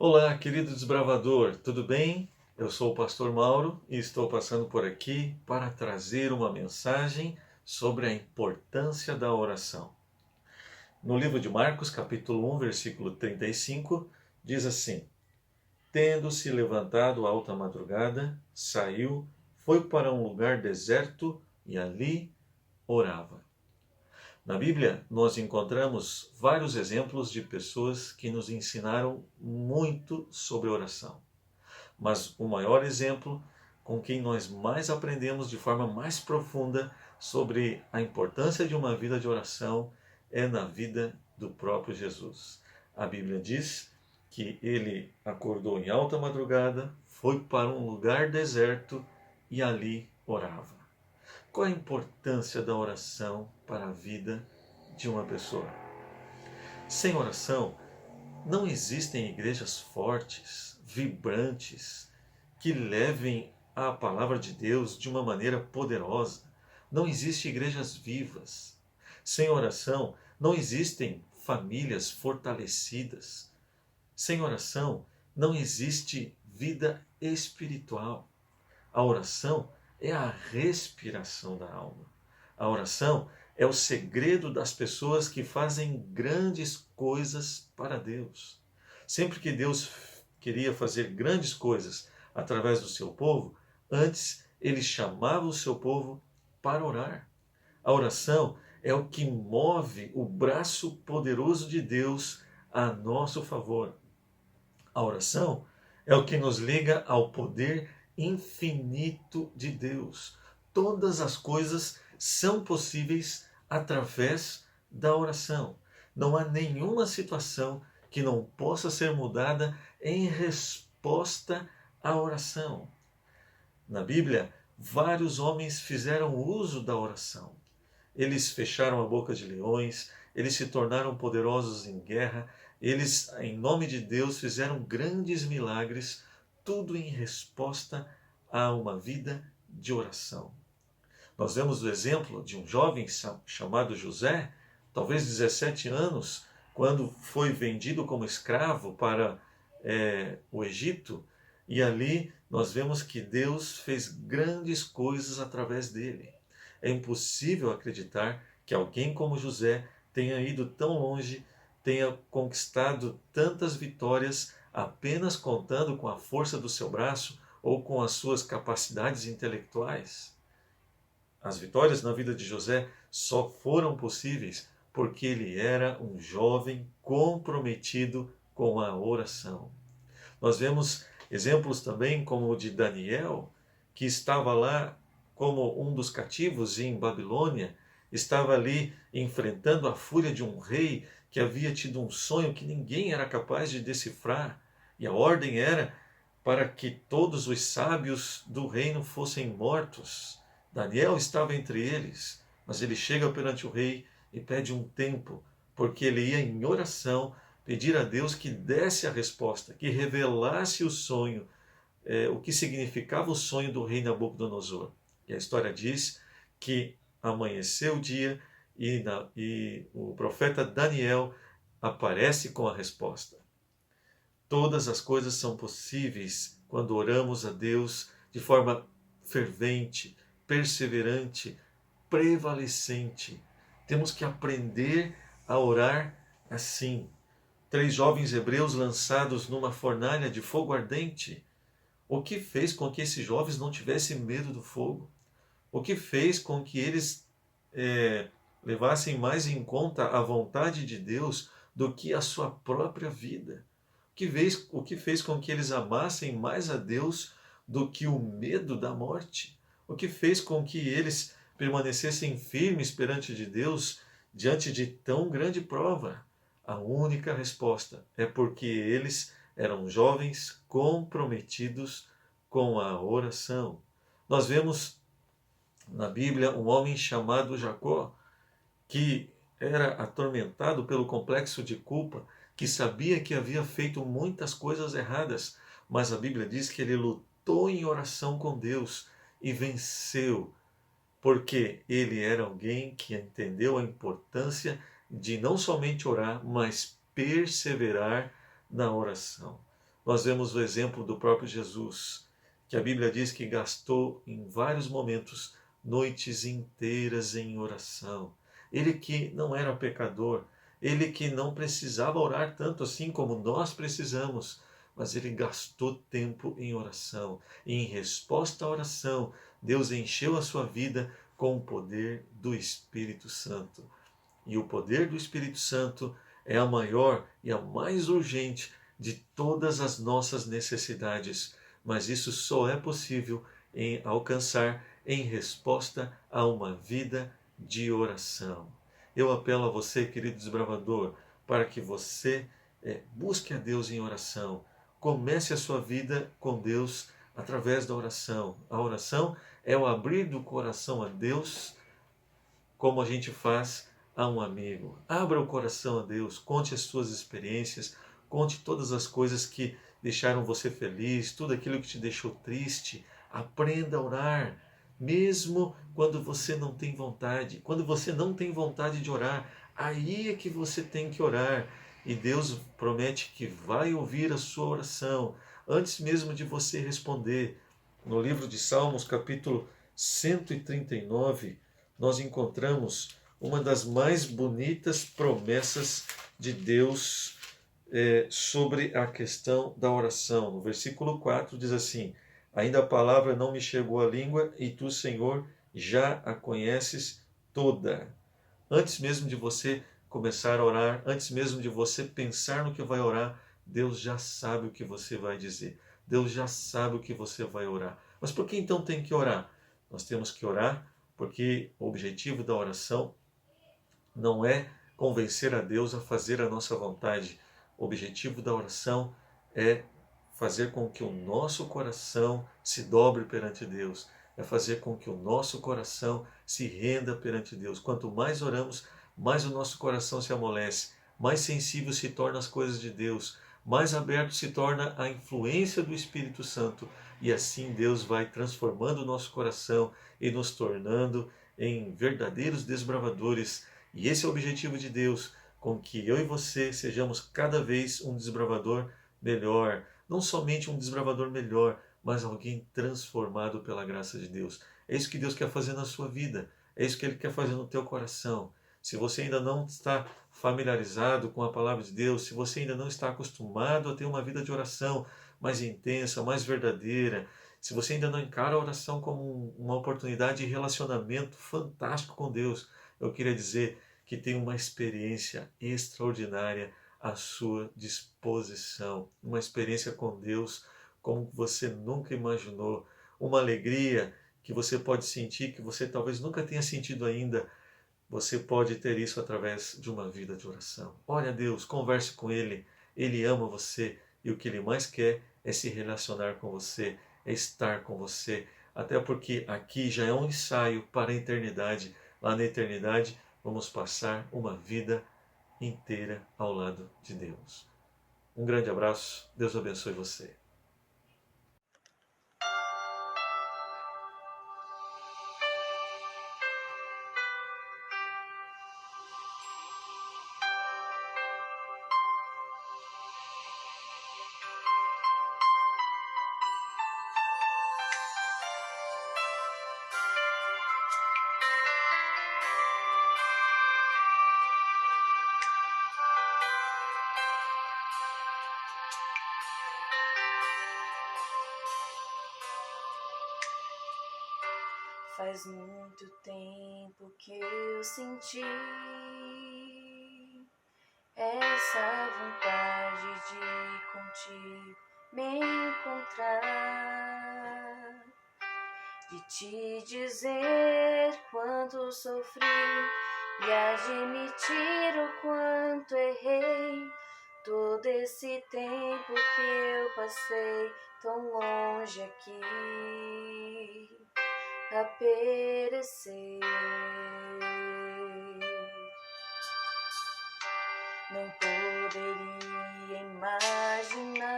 Olá, querido desbravador, tudo bem? Eu sou o pastor Mauro e estou passando por aqui para trazer uma mensagem sobre a importância da oração. No livro de Marcos, capítulo 1, versículo 35, diz assim: Tendo-se levantado à alta madrugada, saiu, foi para um lugar deserto e ali orava. Na Bíblia, nós encontramos vários exemplos de pessoas que nos ensinaram muito sobre oração. Mas o maior exemplo, com quem nós mais aprendemos de forma mais profunda sobre a importância de uma vida de oração, é na vida do próprio Jesus. A Bíblia diz que ele acordou em alta madrugada, foi para um lugar deserto e ali orava. Qual a importância da oração para a vida de uma pessoa? Sem oração, não existem igrejas fortes, vibrantes, que levem a palavra de Deus de uma maneira poderosa. Não existem igrejas vivas. Sem oração, não existem famílias fortalecidas. Sem oração, não existe vida espiritual. A oração é a respiração da alma. A oração é o segredo das pessoas que fazem grandes coisas para Deus. Sempre que Deus queria fazer grandes coisas através do seu povo, antes ele chamava o seu povo para orar. A oração é o que move o braço poderoso de Deus a nosso favor. A oração é o que nos liga ao poder infinito de Deus. Todas as coisas são possíveis através da oração. Não há nenhuma situação que não possa ser mudada em resposta à oração. Na Bíblia, vários homens fizeram uso da oração. Eles fecharam a boca de leões, eles se tornaram poderosos em guerra, eles, em nome de Deus, fizeram grandes milagres, tudo em resposta a uma vida de oração. Nós vemos o exemplo de um jovem chamado José, talvez 17 anos, quando foi vendido como escravo para o Egito, e ali nós vemos que Deus fez grandes coisas através dele. É impossível acreditar que alguém como José tenha ido tão longe, tenha conquistado tantas vitórias apenas contando com a força do seu braço ou com as suas capacidades intelectuais. As vitórias na vida de José só foram possíveis porque ele era um jovem comprometido com a oração. Nós vemos exemplos também como o de Daniel, que estava lá como um dos cativos em Babilônia, estava ali enfrentando a fúria de um rei que havia tido um sonho que ninguém era capaz de decifrar, e a ordem era para que todos os sábios do reino fossem mortos. Daniel estava entre eles, mas ele chega perante o rei e pede um tempo, porque ele ia em oração pedir a Deus que desse a resposta, que revelasse o sonho, o que significava o sonho do rei Nabucodonosor. E a história diz que amanheceu o dia e o profeta Daniel aparece com a resposta. Todas as coisas são possíveis quando oramos a Deus de forma fervente, perseverante, prevalecente. Temos que aprender a orar assim. 3 jovens hebreus lançados numa fornalha de fogo ardente. O que fez com que esses jovens não tivessem medo do fogo? O que fez com que eles levassem mais em conta a vontade de Deus do que a sua própria vida? O que fez com que eles amassem mais a Deus do que o medo da morte? O que fez com que eles permanecessem firmes perante de Deus diante de tão grande prova? A única resposta é porque eles eram jovens comprometidos com a oração. Nós vemos na Bíblia um homem chamado Jacó, que era atormentado pelo complexo de culpa, que sabia que havia feito muitas coisas erradas, mas a Bíblia diz que ele lutou em oração com Deus e venceu, porque ele era alguém que entendeu a importância de não somente orar, mas perseverar na oração. Nós vemos o exemplo do próprio Jesus, que a Bíblia diz que gastou em vários momentos noites inteiras em oração. Ele que não era pecador, ele que não precisava orar tanto assim como nós precisamos, mas ele gastou tempo em oração. E em resposta à oração, Deus encheu a sua vida com o poder do Espírito Santo. E o poder do Espírito Santo é a maior e a mais urgente de todas as nossas necessidades, mas isso só é possível em alcançar em resposta a uma vida de oração. Eu apelo a você, querido desbravador, para que você busque a Deus em oração. Comece a sua vida com Deus através da oração. A oração é o abrir do coração a Deus, como a gente faz a um amigo. Abra o coração a Deus, conte as suas experiências, conte todas as coisas que deixaram você feliz, tudo aquilo que te deixou triste. Aprenda a orar, mesmo quando você não tem vontade. Quando você não tem vontade de orar, aí é que você tem que orar. E Deus promete que vai ouvir a sua oração, antes mesmo de você responder. No livro de Salmos, capítulo 139, nós encontramos uma das mais bonitas promessas de Deus sobre a questão da oração. No versículo 4 diz assim: ainda a palavra não me chegou à língua, e tu, Senhor, já a conheces toda. Antes mesmo de você começar a orar, antes mesmo de você pensar no que vai orar, Deus já sabe o que você vai dizer. Deus já sabe o que você vai orar. Mas por que então tem que orar? Nós temos que orar porque o objetivo da oração não é convencer a Deus a fazer a nossa vontade. O objetivo da oração é fazer com que o nosso coração se dobre perante Deus, é fazer com que o nosso coração se renda perante Deus. Quanto mais oramos, mais o nosso coração se amolece, mais sensível se torna às coisas de Deus, mais aberto se torna a influência do Espírito Santo, e assim Deus vai transformando o nosso coração e nos tornando em verdadeiros desbravadores. E esse é o objetivo de Deus, com que eu e você sejamos cada vez um desbravador melhor. Não somente um desbravador melhor, mas alguém transformado pela graça de Deus. É isso que Deus quer fazer na sua vida. É isso que Ele quer fazer no teu coração. Se você ainda não está familiarizado com a palavra de Deus, se você ainda não está acostumado a ter uma vida de oração mais intensa, mais verdadeira, se você ainda não encara a oração como uma oportunidade de relacionamento fantástico com Deus, eu queria dizer que tem uma experiência extraordinária à sua disposição. Uma experiência com Deus como você nunca imaginou. Uma alegria que você pode sentir, que você talvez nunca tenha sentido ainda. Você pode ter isso através de uma vida de oração. Ore a Deus, converse com Ele. Ele ama você e o que Ele mais quer é se relacionar com você, é estar com você. Até porque aqui já é um ensaio para a eternidade. Lá na eternidade, vamos passar uma vida inteira ao lado de Deus. Um grande abraço, Deus abençoe você. Faz muito tempo que eu senti essa vontade de contigo me encontrar, de te dizer quanto sofri e admitir o quanto errei. Todo esse tempo que eu passei tão longe aqui a perecer. Não poderia imaginar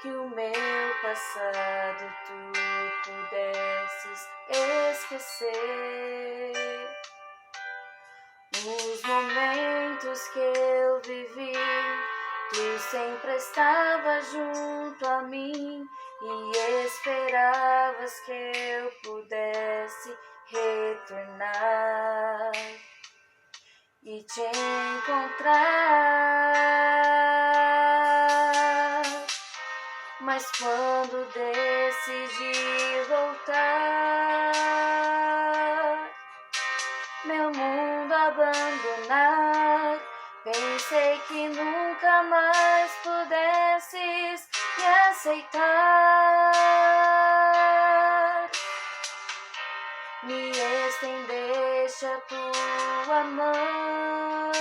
que o meu passado tu pudesses esquecer. Os momentos que eu vivi, Tu sempre estava junto a mim e esperavas que eu pudesse retornar e te encontrar. Mas quando decidi voltar, meu mundo abandonar, pensei que nunca mais pudesses me aceitar. Me estendeste a tua mão,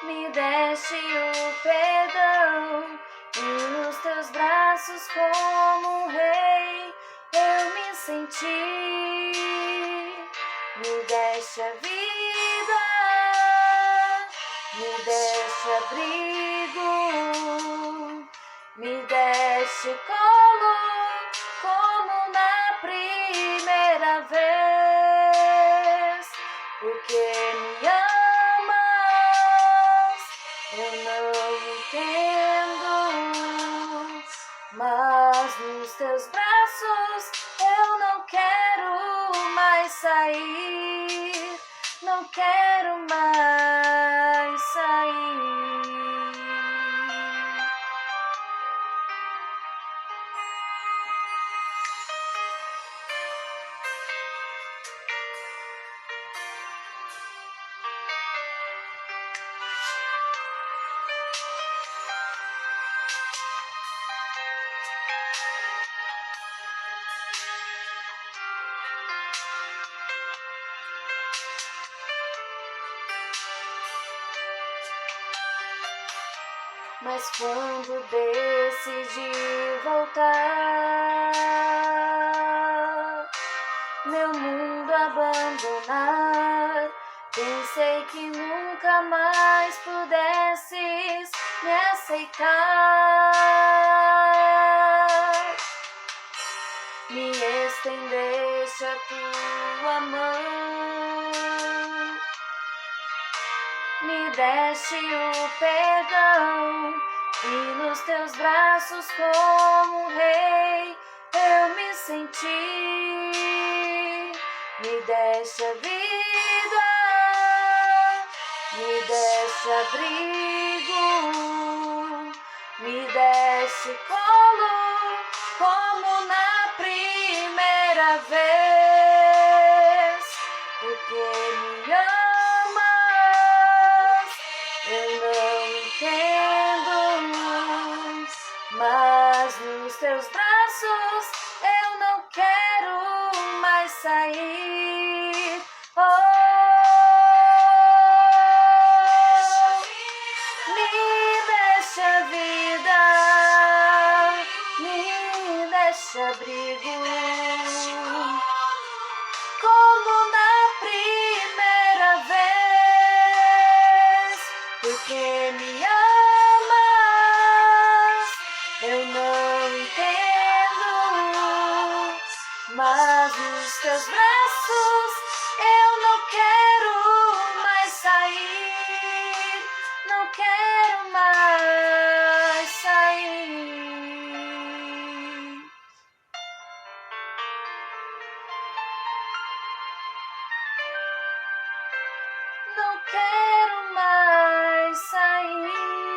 me deste o perdão, e nos teus braços como um rei eu me senti. Me deste a vida, me deste abrigo, me deste colo como na primeira vez, porque me amas, eu não entendo, mas nos teus braços eu não quero mais sair, não quero mais sair. Mas quando decidi voltar, meu mundo abandonar, pensei que nunca mais pudesses me aceitar. Me estendeste a tua mão, me deste o perdão, e nos teus braços como um rei eu me senti. Me deste a vida, me deste abrigo, me deste colo como na primeira vez, porque me amas, eu não entendo, mas nos teus braços eu não quero mais sair. Oh, me deixa vida, me deixa abrigo, como na primeira vez, porque me amas, eu não entendo, mas nos teus braços eu não quero mais sair, não quero mais sair. Não quero mais sair.